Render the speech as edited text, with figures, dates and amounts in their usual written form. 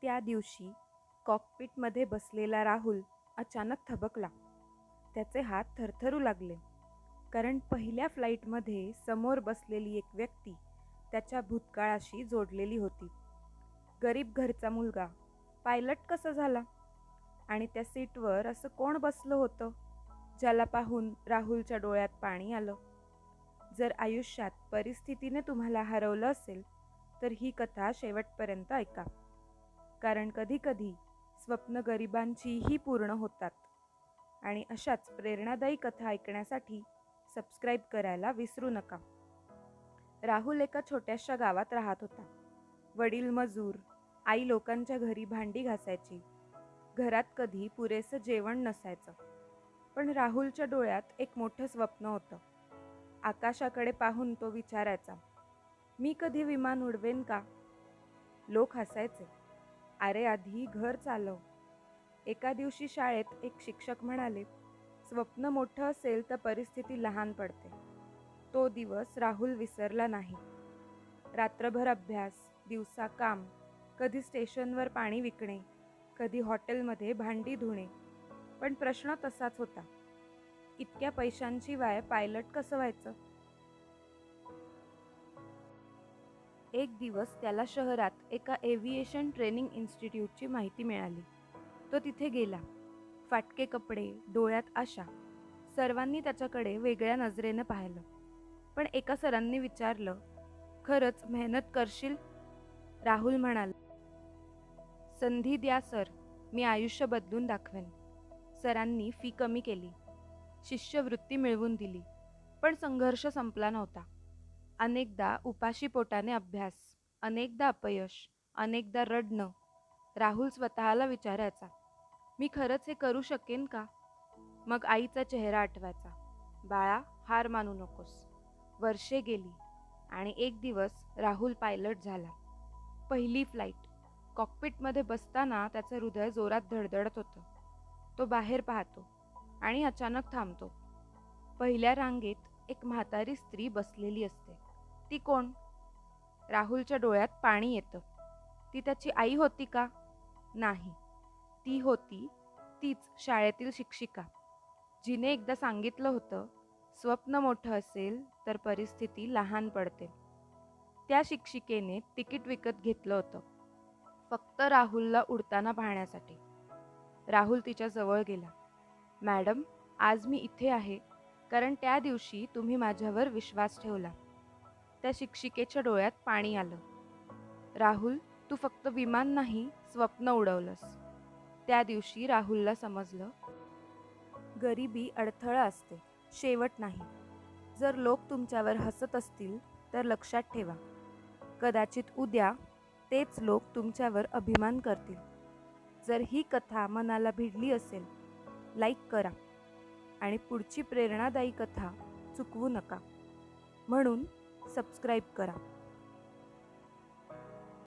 त्या दिवशी कॉकपिटमध्ये बसलेला राहुल अचानक थबकला. त्याचे हात थरथरू लागले, कारण पहिल्या फ्लाईटमध्ये समोर बसलेली एक व्यक्ती त्याच्या भूतकाळाशी जोडलेली होती. गरीब घरचा मुलगा पायलट कसा झाला? आणि त्या सीटवर असं कोण बसलं होतं, ज्याला पाहून राहुलच्या डोळ्यात पाणी आलं? जर आयुष्यात परिस्थितीने तुम्हाला हरवलं असेल, तर ही कथा शेवटपर्यंत ऐका. कारण कधीकधी स्वप्न गरिबांचीही पूर्ण होतात. आणि अशाच प्रेरणादायी कथा ऐकण्यासाठी सबस्क्राईब करायला विसरू नका. राहुल एका छोट्याशा गावात राहत होता. वडील मजूर, आई लोकांच्या घरी भांडी घासायची. घरात कधी पुरेसं जेवण नसायचं. पण राहुलच्या डोळ्यात एक मोठं स्वप्न होतं. आकाशाकडे पाहून तो विचारायचा, मी कधी विमान उडवेन का? लोक हसायचे, अरे आधी घर चालव. एका दिवशी शाळेत एक शिक्षक म्हणाले, स्वप्न मोठं असेल तर परिस्थिती लहान पडते. तो दिवस राहुल विसरला नाही. रात्रभर अभ्यास, दिवसा काम, कधी स्टेशनवर पाणी विकणे, कधी हॉटेलमध्ये भांडी धुणे. पण प्रश्न तसाच होता, इतक्या पैशांशिवाय पायलट कसं व्हायचं? एक दिवस त्याला शहरात एका एव्हिएशन ट्रेनिंग इन्स्टिट्यूटची माहिती मिळाली. तो तिथे गेला. फाटके कपडे, डोळ्यात आशा. सर्वांनी त्याच्याकडे वेगळ्या नजरेनं पाहिलं. पण एका सरांनी विचारलं, खरंच मेहनत करशील? राहुल म्हणाला, संधी द्या सर, मी आयुष्य बदलून दाखवेन. सरांनी फी कमी केली, शिष्यवृत्ती मिळवून दिली. पण संघर्ष संपला नव्हता. अनेकदा उपाशी पोटाने अभ्यास, अनेकदा अपयश, अनेकदा रडणं. राहुल स्वतःला विचारायचा, मी खरंच हे करू शकेन का? मग आईचा चेहरा आठवायचा, बाळा हार मानू नकोस. वर्षे गेली आणि एक दिवस राहुल पायलट झाला. पहिली फ्लाईट. कॉकपिटमध्ये बसताना त्याचं हृदय जोरात धडधडत होतं. तो बाहेर पाहतो आणि अचानक थांबतो. पहिल्या रांगेत एक म्हातारी स्त्री बसलेली असते. ती कोण? राहुलच्या डोळ्यात पाणी येतं. ती त्याची आई होती का? नाही, ती होती तीच शाळेतील शिक्षिका, जिने एकदा सांगितलं होतं, स्वप्न मोठं असेल तर परिस्थिती लहान पडते. त्या शिक्षिकेने तिकीट विकत घेतलं होतं, फक्त राहुलला उडताना पाहण्यासाठी. राहुल तिच्या जवळ गेला. मॅडम, आज मी इथे आहे कारण त्या दिवशी तुम्ही माझ्यावर विश्वास ठेवला. त्या शिक्षिकेच्या डोळ्यात पाणी आलं. राहुल, तू फक्त विमान नाही, स्वप्न उडवलंस. त्या दिवशी राहुलला समजलं, गरिबी अडथळा असते, शेवट नाही. जर लोक तुमच्यावर हसत असतील तर लक्षात ठेवा, कदाचित उद्या तेच लोक तुमच्यावर अभिमान करतील. जर ही कथा मनाला भिडली असेल, लाईक करा आणि पुढची प्रेरणादायी कथा चुकवू नका. म्हणून सबस्क्राईब करा.